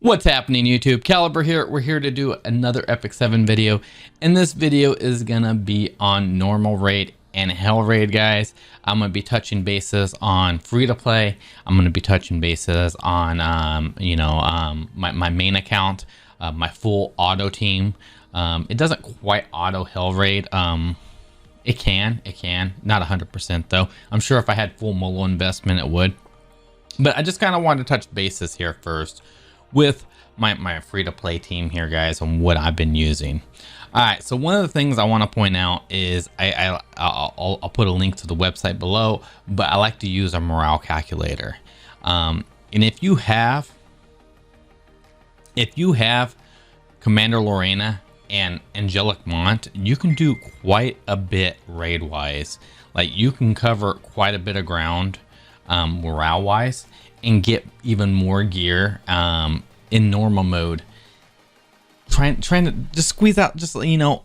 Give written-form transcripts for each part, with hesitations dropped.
What's happening, YouTube? Caliber here. We're here to do another Epic 7 video, and this video is gonna be on normal raid and hell raid, guys. I'm gonna be touching bases on free to play. I'm gonna be touching bases on my main account, my full auto team. It doesn't quite auto hell raid. It can, not 100% though. I'm sure if I had full MOLO investment, it would. But I just kind of wanted to touch bases here first with my free-to-play team here, guys, on what I've been using. All right, so one of the things I want to point out is I'll put a link to the website below, but I like to use a morale calculator. And if you have Commander Lorena and Angelic Mont, you can do quite a bit raid-wise. Like, you can cover quite a bit of ground morale-wise and get even more gear in normal mode, trying to just squeeze out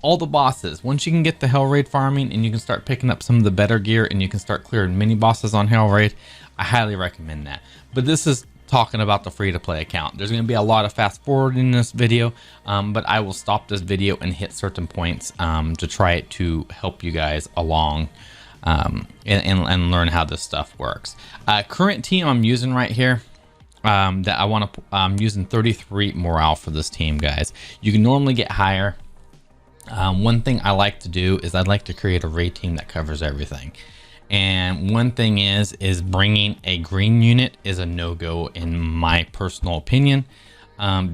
all the bosses. Once you can get the hell raid farming and you can start picking up some of the better gear and you can start clearing mini bosses on hell raid, I highly recommend that. But this is talking about the free to play account. There's going to be a lot of fast forwarding in this video, but I will stop this video and hit certain points to try to help you guys along and learn how this stuff works. Current team I'm using right here, that I want to I'm using 33 morale for this team, guys. You can normally get higher. One thing I like to do is I'd like to create a raid team that covers everything. And one thing is bringing a green unit is a no-go in my personal opinion,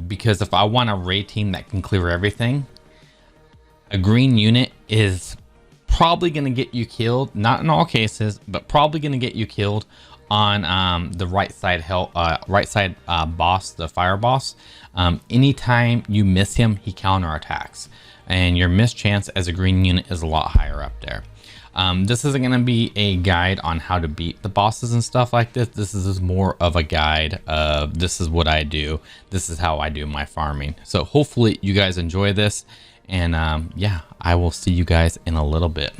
because if I want a raid team that can clear everything, a green unit is probably going to get you killed, not in all cases, but probably going to get you killed on the right side boss, the fire boss. Anytime you miss him, he counterattacks, and your miss chance as a green unit is a lot higher up there. This isn't going to be a guide on how to beat the bosses and stuff like this. This is more of a guide of this is what I do. This is how I do my farming. So hopefully you guys enjoy this. And yeah, I will see you guys in a little bit.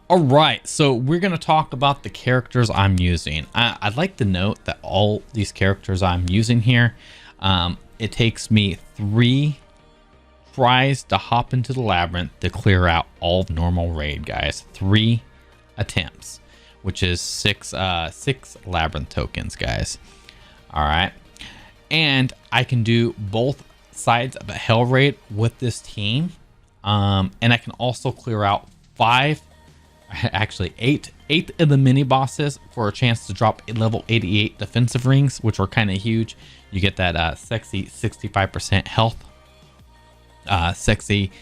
All right, so we're going to talk about the characters I'm using. I'd like to note that all these characters I'm using here, it takes me 3 tries to hop into the labyrinth to clear out all normal raid, guys. 3 attempts, which is 6 labyrinth tokens, guys. All right. And I can do both sides of a hell raid with this team. And I can also clear out 8 of the mini bosses for a chance to drop a level 88 defensive rings, which are kind of huge. You get that sexy 65% health, sexy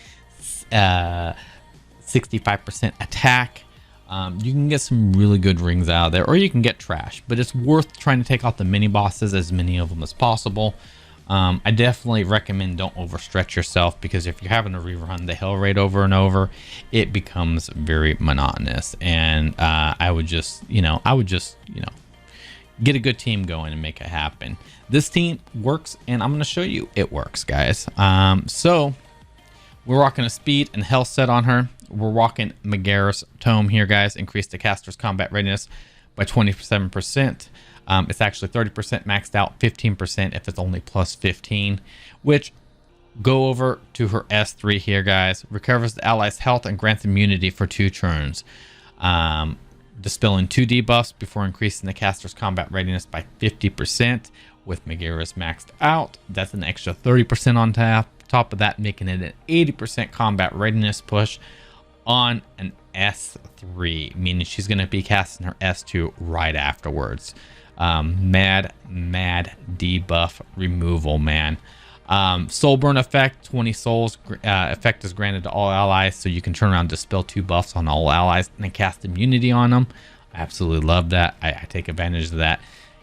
65% attack. You can get some really good rings out of there, or you can get trash, but it's worth trying to take out the mini bosses, as many of them as possible. I definitely recommend don't overstretch yourself, because if you're having to rerun the hell raid over and over, it becomes very monotonous. And I would just get a good team going and make it happen. This team works, and I'm going to show you it works, guys. So we're rocking a speed and health set on her. We're rocking Megaera's Tome here, guys. Increase the caster's combat readiness by 27%. It's actually 30% maxed out, 15% if it's only plus 15, which go over to her S3 here, guys. Recovers the ally's health and grants immunity for 2 turns. Dispelling 2 debuffs before increasing the caster's combat readiness by 50%. With Megaera's maxed out, that's an extra 30% on top of that, making it an 80% combat readiness push on an S3, meaning she's going to be casting her S2 right afterwards. Mad debuff removal, man. Soul burn effect, 20 souls. Effect is granted to all allies, so you can turn around and dispel 2 buffs on all allies and then cast immunity on them. I absolutely love that. I take advantage of that.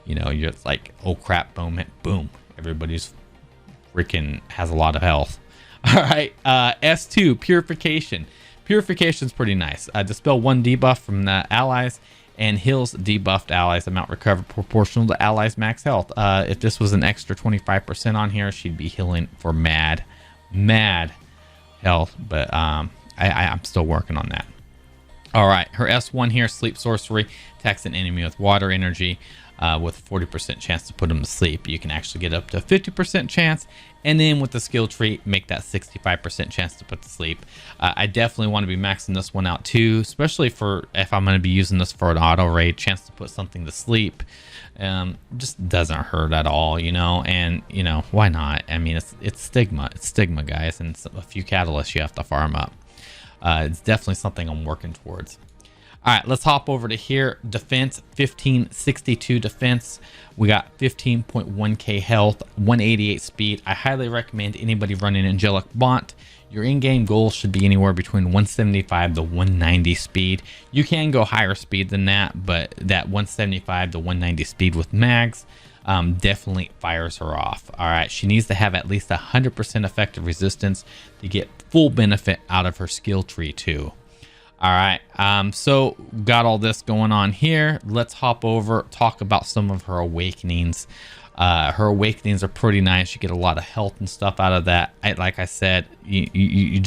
You're like, oh crap moment, boom, everybody's freaking has a lot of health. All right, S2 purification. Purification's pretty nice. Dispel 1 debuff from the allies and heals debuffed allies. Amount recovered proportional to allies max health. If this was an extra 25% on here, she'd be healing for mad health, but I'm still working on that. All right, her S1 here, Sleep Sorcery, attacks an enemy with water energy with a 40% chance to put them to sleep. You can actually get up to a 50% chance, and then with the skill tree, make that 65% chance to put to sleep. I definitely want to be maxing this one out too, especially for if I'm going to be using this for an auto raid, chance to put something to sleep. Just doesn't hurt at all, you know, and you know, why not? I mean, it's stigma, guys, and it's a few catalysts you have to farm up. It's definitely something I'm working towards. All right, let's hop over to here. Defense, 1562 defense. We got 15.1k health, 188 speed. I highly recommend anybody running Angelic Mont. Your in-game goal should be anywhere between 175 to 190 speed. You can go higher speed than that, but that 175 to 190 speed with mags definitely fires her off. All right, she needs to have at least 100% effective resistance to get full benefit out of her skill tree too. All right, so got all this going on here. Let's hop over, talk about some of her awakenings. Her awakenings are pretty nice. You get a lot of health and stuff out of that. Like I said, you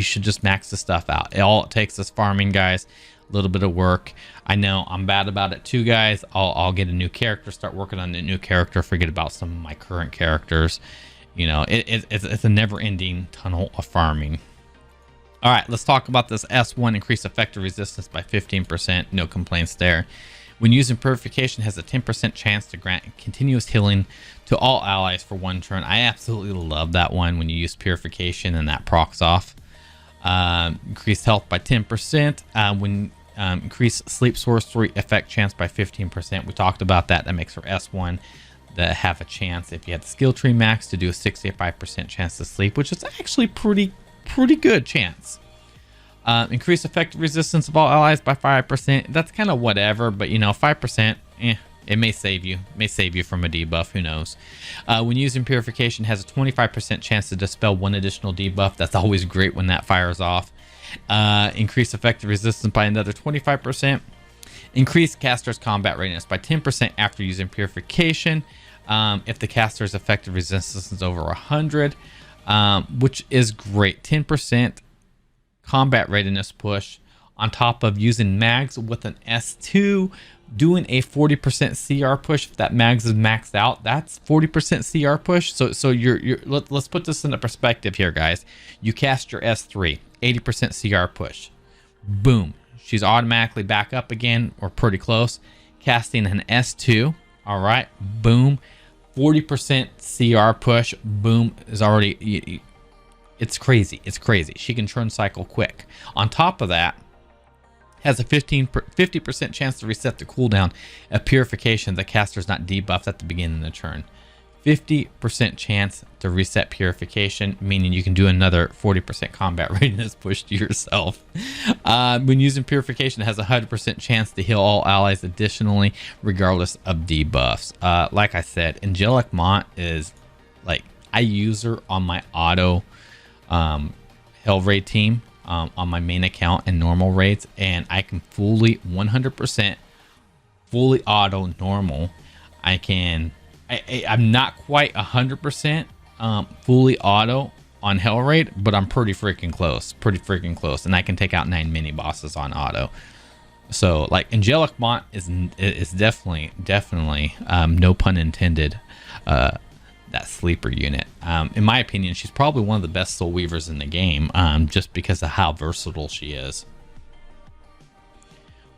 should just max the stuff out. All it takes is farming, guys. A little bit of work. I know I'm bad about it too, guys. I'll get a new character, start working on a new character, forget about some of my current characters. You know, it's a never-ending tunnel of farming. All right, let's talk about this S1, increase effective resistance by 15%. No complaints there. When using Purification, has a 10% chance to grant continuous healing to all allies for 1 turn. I absolutely love that one when you use Purification and that procs off. Increased health by 10%. When increase Sleep Sorcery effect chance by 15%. We talked about that. That makes her S1 that have a chance, if you had the skill tree max, to do a 65% chance to sleep, which is actually pretty good chance. Increase effective resistance of all allies by 5%. That's kind of whatever, but you know, 5%, it may save you. From a debuff, who knows. When using Purification, has a 25% chance to dispel 1 additional debuff. That's always great when that fires off. Increase effective resistance by another 25%. Increase caster's combat readiness by 10% after using Purification. If the caster's effective resistance is over 100, which is great. 10% combat readiness push on top of using mags with an S2, doing a 40% CR push. If that mags is maxed out, that's 40% CR push. So let's put this into perspective here, guys. You cast your S3, 80% CR push. Boom. She's automatically back up again, or pretty close. Casting an S2. All right. Boom. 40% CR push. Boom. Is already... It's crazy. It's crazy. She can turn cycle quick. On top of that, has a 50% chance to reset the cooldown of Purification. The caster's not debuffed at the beginning of the turn. 50% chance to reset Purification, meaning you can do another 40% combat readiness push to yourself. When using Purification, it has a 100% chance to heal all allies additionally, regardless of debuffs. Like I said, Angelic Mont is like, I use her on my auto Hell Raid team, on my main account and normal raids, and I can fully 100% fully auto normal. I'm not quite 100% fully auto on Hell Raid, but I'm pretty freaking close, and I can take out 9 mini bosses on auto. So like Angelic Mont is definitely no pun intended, that sleeper unit. In my opinion, she's probably one of the best soul weavers in the game, just because of how versatile she is.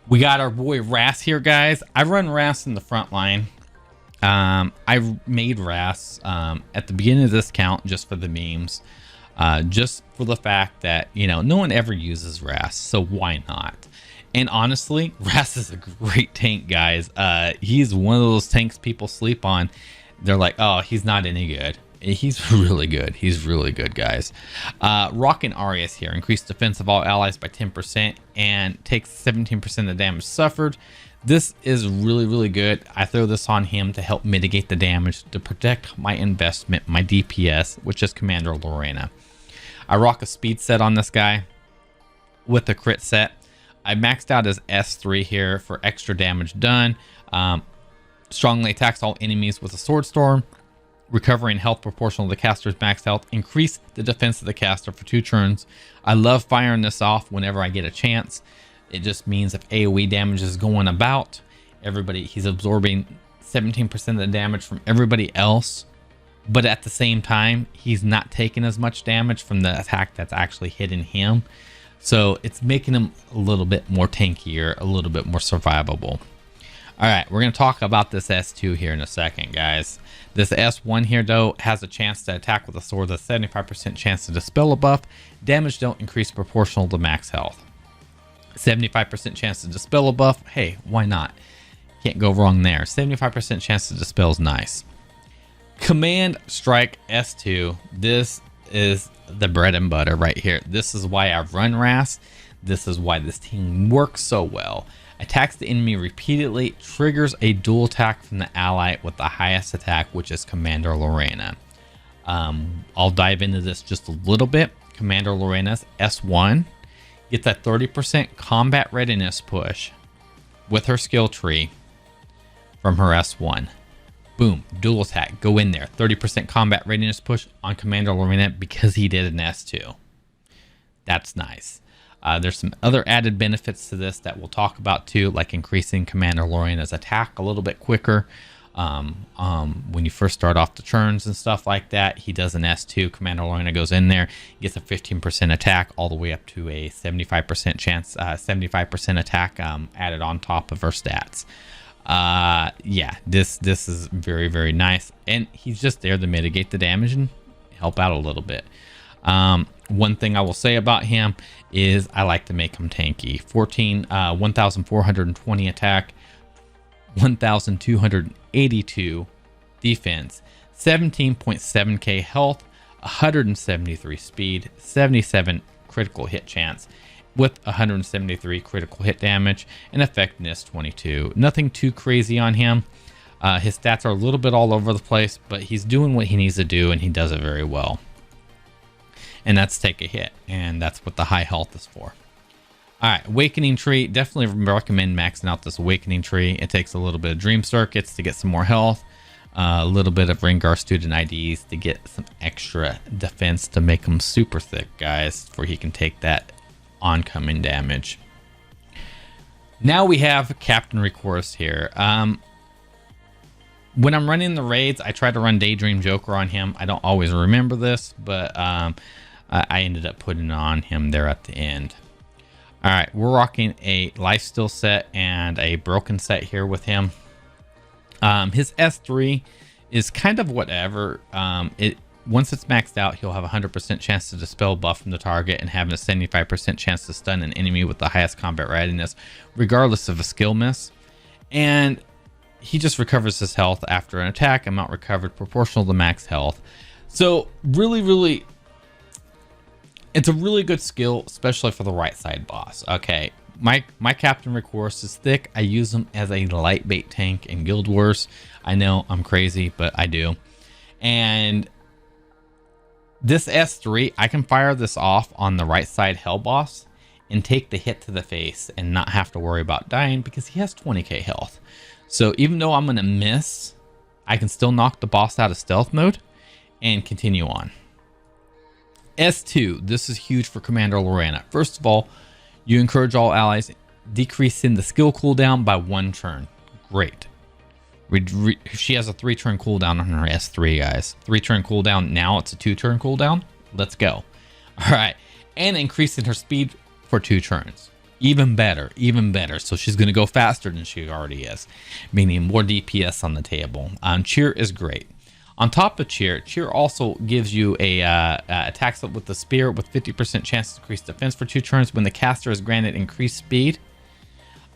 We got our boy Ras here, guys. I run Ras in the front line. I made Ras at the beginning of this count just for the memes, just for the fact that, you know, no one ever uses Ras, so why not? And honestly, Ras is a great tank, guys. He's one of those tanks people sleep on. They're like, oh, he's not any good. He's really good. He's really good, guys. Rockin' Arias here. Increased defense of all allies by 10% and takes 17% of the damage suffered. This is really good. I throw this on him to help mitigate the damage, to protect my investment, my DPS, which is Commander Lorena. I rock a speed set on this guy with the crit set. I maxed out his S3 here for extra damage done. Strongly attacks all enemies with a sword storm, recovering health proportional to the caster's max health. Increase the defense of the caster for 2 turns. I love firing this off whenever I get a chance. It just means if AoE damage is going about, he's absorbing 17% of the damage from everybody else, but at the same time, he's not taking as much damage from the attack that's actually hitting him. So it's making him a little bit more tankier, a little bit more survivable. All right, we're going to talk about this S2 here in a second, guys. This S1 here, though, has a chance to attack with a sword with a 75% chance to dispel a buff. Damage don't increase proportional to max health. 75% chance to dispel a buff. Hey, why not? Can't go wrong there. 75% chance to dispel is nice. Command Strike S2. This is the bread and butter right here. This is why I run RAS. This is why this team works so well. Attacks the enemy repeatedly, triggers a dual attack from the ally with the highest attack, which is Commander Lorena. I'll dive into this just a little bit. Commander Lorena's S1 gets a 30% combat readiness push with her skill tree from her S1. Boom, dual attack, go in there. 30% combat readiness push on Commander Lorena because he did an S2. That's nice. There's some other added benefits to this that we'll talk about too, like increasing Commander Lorena's attack a little bit quicker. When you first start off the turns and stuff like that, he does an S2. Commander Lorena goes in there, gets a 15% attack all the way up to a 75% chance, 75% attack added on top of her stats. Yeah, this is very, very nice, and he's just there to mitigate the damage and help out a little bit. One thing I will say about him is I like to make him tanky. 1,420 attack, 1,282 defense, 17.7k health, 173 speed, 77 critical hit chance with 173 critical hit damage, and effectiveness 22. Nothing too crazy on him. His stats are a little bit all over the place, but he's doing what he needs to do, and he does it very well. And that's take a hit, and that's what the high health is for. All right, Awakening Tree. Definitely recommend maxing out this Awakening Tree. It takes a little bit of Dream Circuits to get some more health, a little bit of Rengar Student IDs to get some extra defense to make him super thick, guys, before he can take that oncoming damage. Now we have Captain Recourse here. When I'm running the raids, I try to run Daydream Joker on him. I don't always remember this, but I ended up putting it on him there at the end. All right, we're rocking a Lifesteal set and a Broken set here with him. His S3 is kind of whatever. Once it's maxed out, he'll have a 100% chance to dispel buff from the target and have a 75% chance to stun an enemy with the highest combat readiness, regardless of a skill miss. And he just recovers his health after an attack, amount recovered proportional to max health. So really, it's a really good skill, especially for the right side boss. Okay, my Captain Recourse is thick. I use him as a light bait tank in Guild Wars. I know I'm crazy, but I do. And this S3, I can fire this off on the right side Hell boss and take the hit to the face and not have to worry about dying because he has 20k health. So even though I'm going to miss, I can still knock the boss out of stealth mode and continue on. S2, this is huge for Commander Lorena. First of all, you encourage all allies decreasing the skill cooldown by 1 turn. Great. She has a 3-turn cooldown on her S3, guys. 3-turn cooldown. Now it's a 2-turn cooldown. Let's go. All right. And increasing her speed for 2 turns. Even better, even better. So she's going to go faster than she already is, meaning more DPS on the table. Cheer is great. On top of Cheer also gives you a attacks with the spear with 50% chance to increase defense for 2 turns when the caster is granted increased speed.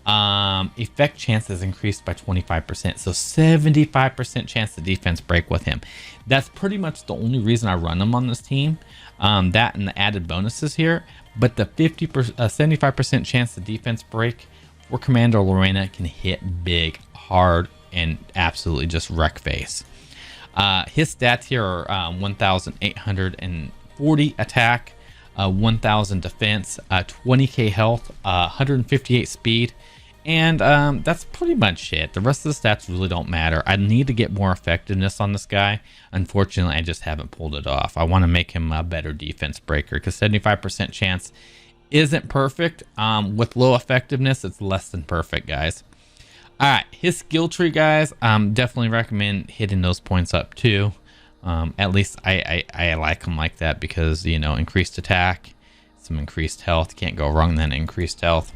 Effect chance is increased by 25%, so 75% chance to defense break with him. That's pretty much the only reason I run him on this team. That and the added bonuses here, but the 75% chance to defense break for Commander Lorena can hit big, hard, and absolutely just wreck face. His stats here are 1,840 attack, 1,000 defense, 20k health, 158 speed, and that's pretty much it. The rest of the stats really don't matter. I need to get more effectiveness on this guy. Unfortunately, I just haven't pulled it off. I want to make him a better defense breaker because 75% chance isn't perfect. With low effectiveness, it's less than perfect, guys. All right, his skill tree, guys, definitely recommend hitting those points up too. At least I like him like that because, you know, increased attack, some increased health. Can't go wrong then, increased health.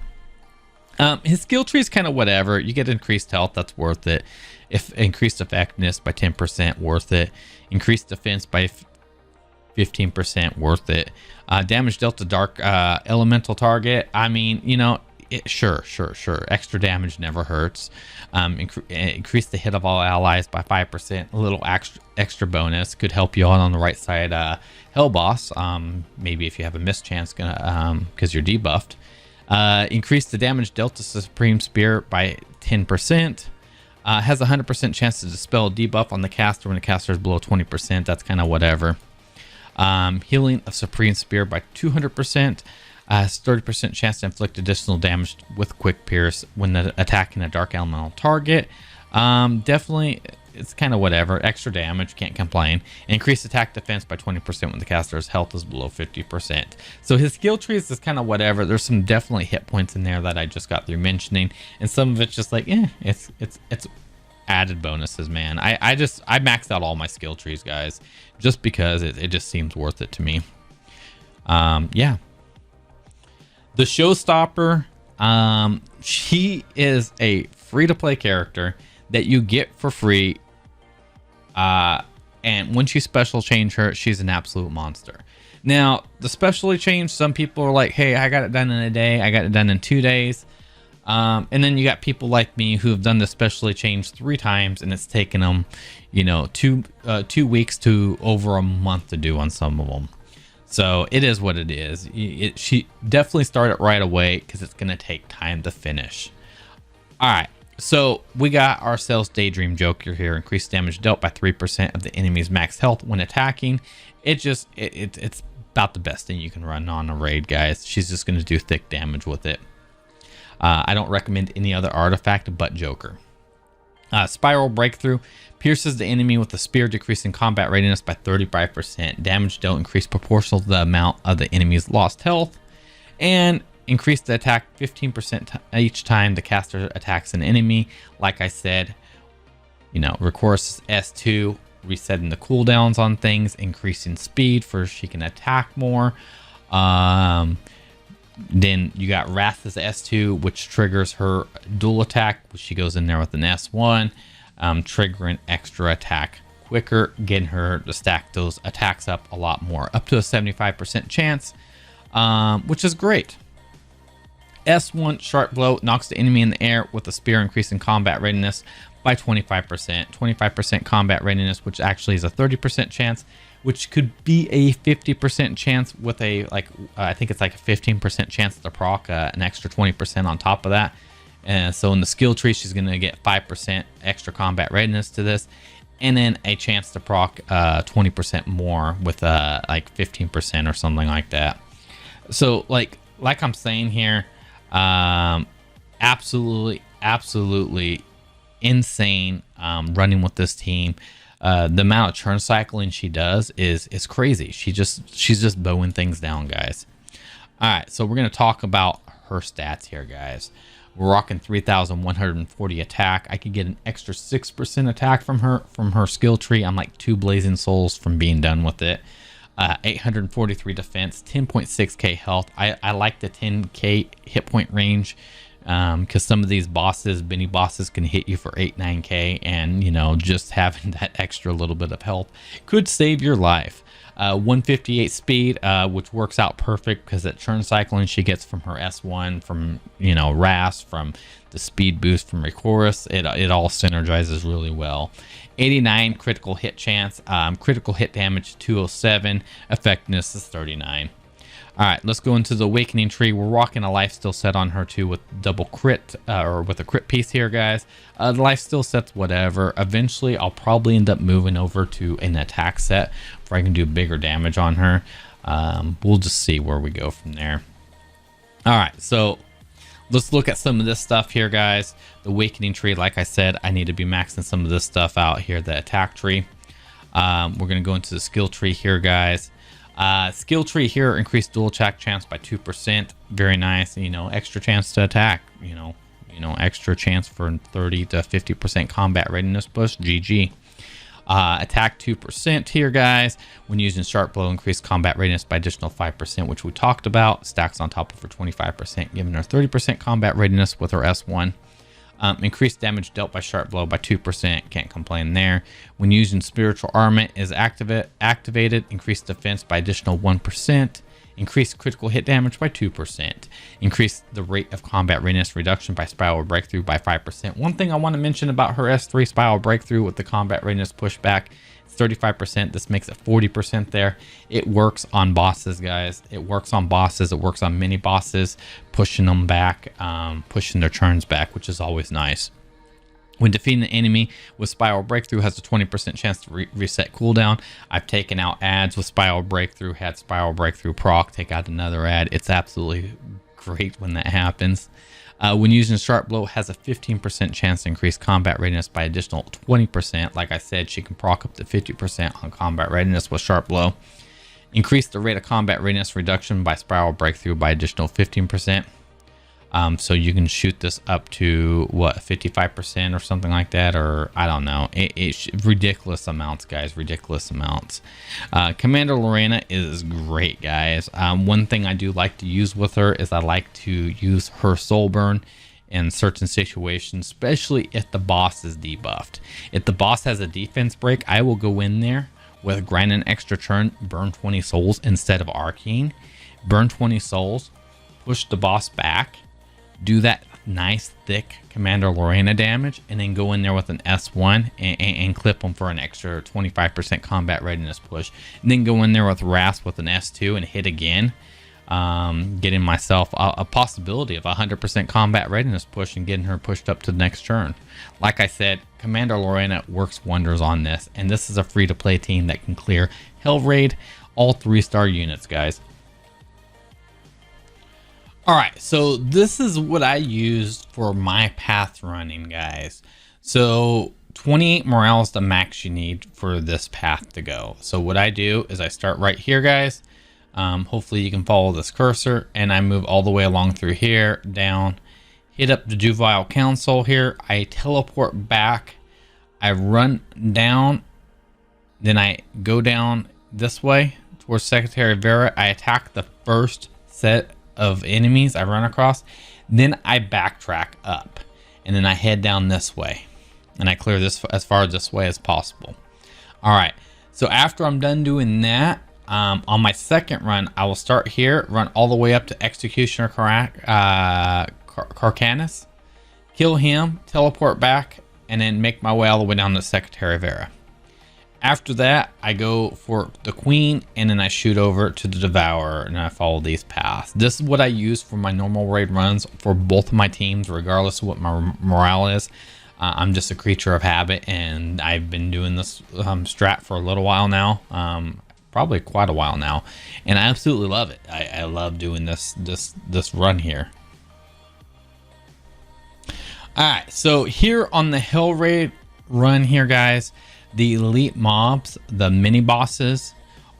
His skill tree is kind of whatever. You get increased health, that's worth it. If increased effectiveness by 10%, worth it. Increased defense by 15%, worth it. Damage dealt to dark elemental target. I mean, you know, sure. Extra damage never hurts. Increase the hit of all allies by 5%. A little extra bonus could help you out on the right side. Hell boss. Maybe if you have a mischance, because you're debuffed. Increase the damage dealt to Supreme Spear by 10%. Has a 100% chance to dispel a debuff on the caster when the caster is below 20%. That's kind of whatever. Healing of Supreme Spear by 200%. Has 30% chance to inflict additional damage with Quick Pierce when attacking a dark elemental target. Definitely, it's kind of whatever. Extra damage, can't complain. Increased attack defense by 20% when the caster's health is below 50%. So his skill tree is kind of whatever. There's some definitely hit points in there that I just got through mentioning, and some of it's just like, it's added bonuses, man. I maxed out all my skill trees, guys, just because it just seems worth it to me. Yeah. The Showstopper, she is a free-to-play character that you get for free. And once you special change her, she's an absolute monster. Now, the specially change, some people are like, hey, I got it done in a day. I got it done in 2 days. And then you got people like me who have done the specially change 3 times, and it's taken them, you know, 2 weeks to over a month to do on some of them. So it is what it is. She definitely started right away because it's going to take time to finish. All right. So we got ourselves Daydream Joker here. Increased damage dealt by 3% of the enemy's max health when attacking. It's about the best thing you can run on a raid, guys. She's just going to do thick damage with it. I don't recommend any other artifact but Joker. Spiral Breakthrough pierces the enemy with a spear, decreasing combat readiness by 35%. Damage dealt increased proportional to the amount of the enemy's lost health, and increase the attack 15% each time the caster attacks an enemy. Like I said, you know, recourse S2, resetting the cooldowns on things, increasing speed for she can attack more. Then you got Wrath as S2, which triggers her dual attack, which she goes in there with an S1, triggering extra attack quicker, getting her to stack those attacks up a lot more, up to a 75% chance, which is great. S1 Sharp Blow knocks the enemy in the air with a spear, increasing combat readiness by 25%. 25% combat readiness, which actually is a 30% chance, which could be a 50% chance with a, like, I think it's like a 15% chance to proc an extra 20% on top of that. And so in the skill tree, she's going to get 5% extra combat readiness to this, and then a chance to proc 20% more with like 15% or something like that. So like I'm saying here, absolutely insane running with this team. The amount of churn cycling she does is crazy. She's just bowing things down, guys. All right, so we're gonna talk about her stats here, guys. We're rocking 3,140 attack. I could get an extra 6% attack from her skill tree. I'm like 2 blazing souls from being done with it. 843 defense, 10.6k health. I like the 10k hit point range, because some of these bosses, mini bosses, can hit you for 8-9k, and you know, just having that extra little bit of health could save your life. 158 speed, which works out perfect because that churn cycling she gets from her S1, from, you know, Ras, from the speed boost from Recourse, it all synergizes really well. 89 critical hit chance, critical hit damage 207, effectiveness is 39. All right, let's go into the Awakening Tree. We're rocking a lifesteal set on her too with double crit, or with a crit piece here, guys. The lifesteal set's whatever. Eventually, I'll probably end up moving over to an attack set where I can do bigger damage on her. We'll just see where we go from there. All right, so let's look at some of this stuff here, guys. The Awakening Tree, like I said, I need to be maxing some of this stuff out here, the attack tree. We're going to go into the skill tree here, guys. Skill tree here, increased dual attack chance by 2%. Very nice. You know, extra chance to attack. You know, extra chance for 30 to 50% combat readiness push. GG. Attack 2% here, guys. When using sharp blow, increased combat readiness by additional 5%, which we talked about. Stacks on top of her 25%, giving her 30% combat readiness with her S1. Increased damage dealt by sharp blow by 2%. Can't complain there. When using spiritual armament is activated, increased defense by additional 1%. Increased critical hit damage by 2%. Increase the rate of combat readiness reduction by spiral breakthrough by 5%. One thing I want to mention about her S3 spiral breakthrough with the combat readiness pushback, it's 35%. This makes it 40% there. It works on bosses, guys. It works on bosses. It works on mini bosses, pushing them back, pushing their turns back, which is always nice. When defeating an enemy with Spiral Breakthrough, has a 20% chance to reset cooldown. I've taken out ads with Spiral Breakthrough, had Spiral Breakthrough proc, take out another ad. It's absolutely great when that happens. When using Sharp Blow, has a 15% chance to increase combat readiness by additional 20%. Like I said, she can proc up to 50% on combat readiness with Sharp Blow. Increase the rate of combat readiness reduction by Spiral Breakthrough by additional 15%. So you can shoot this up to what, 55% or something like that, or I don't know. It's ridiculous amounts, guys, ridiculous amounts. Commander Lorena is great, guys. One thing I do like to use with her is I like to use her soul burn in certain situations, especially if the boss is debuffed. If the boss has a defense break, I will go in there with grind an extra turn, burn 20 souls instead of arcane, burn 20 souls, push the boss back, do that nice thick Commander Lorena damage, and then go in there with an S1 and clip them for an extra 25% combat readiness push. And then go in there with Rasp with an S2 and hit again, getting myself a possibility of 100% combat readiness push and getting her pushed up to the next turn. Like I said, Commander Lorena works wonders on this, and this is a free-to-play team that can clear Hell Raid, all 3-star units, guys. All right, so this is what I used for my path running, guys. So 28 morale is the max you need for this path to go. So what I do is I start right here, guys. Hopefully you can follow this cursor, and I move all the way along through here, down, hit up the Duvile Council here. I teleport back, I run down, then I go down this way towards Secretary Vera. I attack the first set of enemies I run across, then I backtrack up, and then I head down this way, and I clear this as far this way as possible. All right, so after I'm done doing that, on my second run, I will start here, run all the way up to Executioner Carcanus, kill him, teleport back, and then make my way all the way down to Secretary Vera. After that, I go for the Queen, and then I shoot over to the Devourer, and I follow these paths. This is what I use for my normal raid runs for both of my teams, regardless of what my morale is. I'm just a creature of habit, and I've been doing this strat for a little while now, probably quite a while now, and I absolutely love it. I love doing this run here. All right, so here on the Hell Raid run here, guys, the elite mobs, the mini bosses,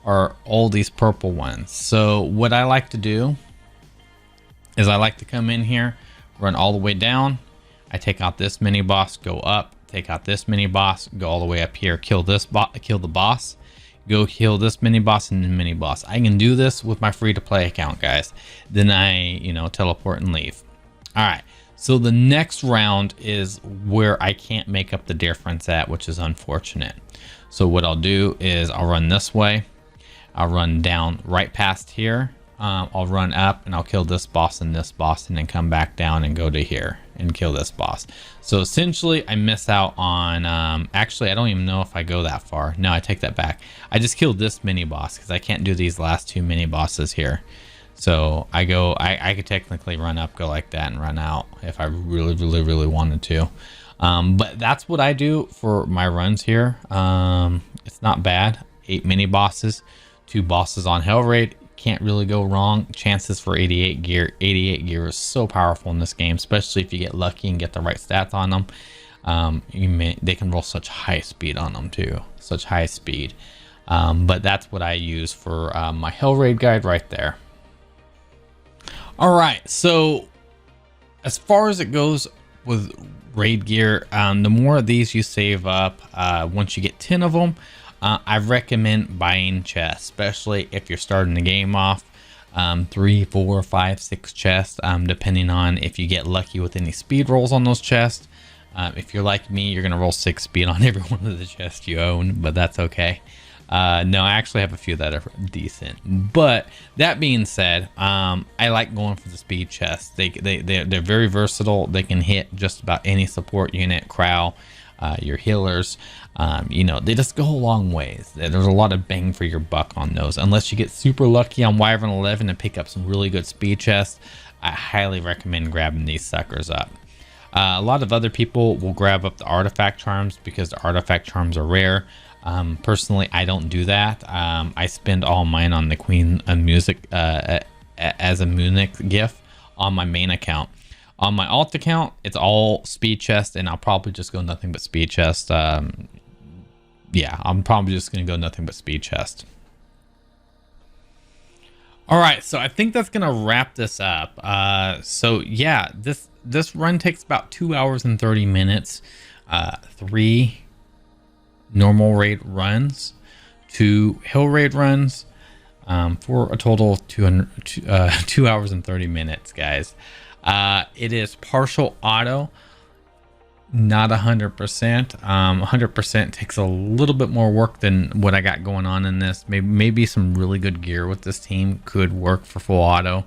are all these purple ones. So what I like to do is I like to come in here, run all the way down. I take out this mini boss, go up, take out this mini boss, go all the way up here, kill the boss, go kill this mini boss and the mini boss. I can do this with my free to play account, guys. Then I, teleport and leave. All right. So the next round is where I can't make up the difference at, which is unfortunate. So what I'll do is I'll run this way. I'll run down right past here. I'll run up and I'll kill this boss, and then come back down and go to here and kill this boss. So essentially I miss out on, actually I don't even know if I go that far. No, I take that back. I just killed this mini boss because I can't do these last two mini bosses here. So I could technically run up, go like that, and run out if I really wanted to. But that's what I do for my runs here. It's not bad. 8 mini bosses, 2 bosses on Hell Raid. Can't really go wrong. Chances for 88 gear. 88 gear is so powerful in this game, especially if you get lucky and get the right stats on them. They can roll such high speed on them too. Such high speed. But that's what I use for my Hell Raid guide right there. All right, so as far as it goes with raid gear, the more of these you save up, once you get 10 of them, I recommend buying chests, especially if you're starting the game off. 3, 4, 5, 6 chests, depending on if you get lucky with any speed rolls on those chests. If you're like me, you're gonna roll 6 speed on every one of the chests you own, but that's okay. No, I actually have a few that are decent. But that being said, I like going for the speed chests. They're very versatile. They can hit just about any support unit, Crow, your healers. You know, they just go a long ways. There's a lot of bang for your buck on those. Unless you get super lucky on Wyvern 11 and pick up some really good speed chests, I highly recommend grabbing these suckers up. A lot of other people will grab up the artifact charms because the artifact charms are rare. Personally, I don't do that. I spend all mine on the Queen of Music as a Munich gift on my main account. On my alt account, it's all speed chest, and I'll probably just go nothing but speed chest. Yeah, I'm probably just going to go nothing but speed chest. All right, so I think that's going to wrap this up. So yeah, this run takes about 2 hours and 30 minutes. 3 normal raid runs, 2 hill raid runs, for a total of 2 hours and 30 minutes, guys. It is partial auto, not 100%. 100% takes a little bit more work than what I got going on in this. Maybe some really good gear with this team could work for full auto,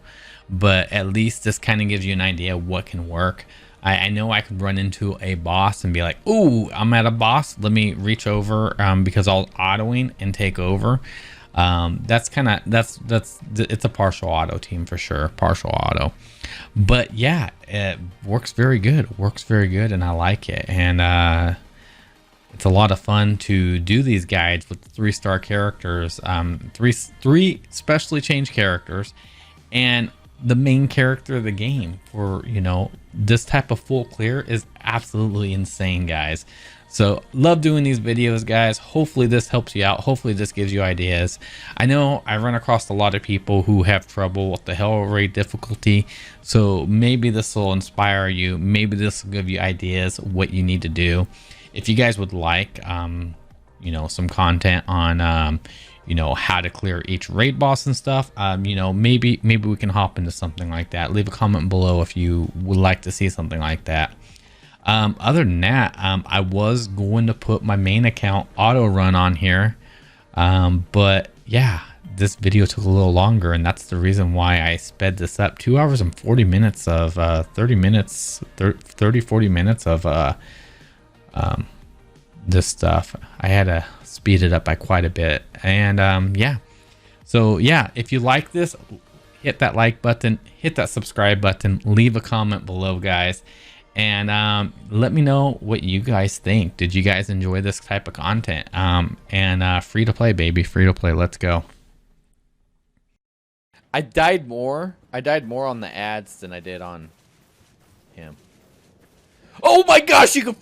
but at least this kind of gives you an idea of what can work. I know I could run into a boss and be like, "Ooh, I'm at a boss. Let me reach over because I'll autoing and take over." That's it's a partial auto team for sure, partial auto. But yeah, it works very good. Works very good, and I like it. And it's a lot of fun to do these guides with 3-star characters, three specially changed characters, and the main character of the game. For, you know, this type of full clear is absolutely insane, guys. So love doing these videos, guys. Hopefully this helps you out. Hopefully this gives you ideas. I know I run across a lot of people who have trouble with the Hell Raid difficulty, so maybe this will inspire you. Maybe this will give you ideas what you need to do. If you guys would like you know, some content on you know, how to clear each raid boss and stuff, you know, maybe we can hop into something like that. Leave a comment below if you would like to see something like that. Other than that, I was going to put my main account auto run on here, but yeah, this video took a little longer, and that's the reason why I sped this up. 2 hours and 40 minutes of 40 minutes of this stuff. I had to speed it up by quite a bit. And yeah, so yeah, if you like this, hit that like button, hit that subscribe button, leave a comment below, guys, and let me know what you guys think. Did you guys enjoy this type of content? And free to play, baby, free to play. Let's go. I died more on the ads than I did on him. Oh my gosh, you can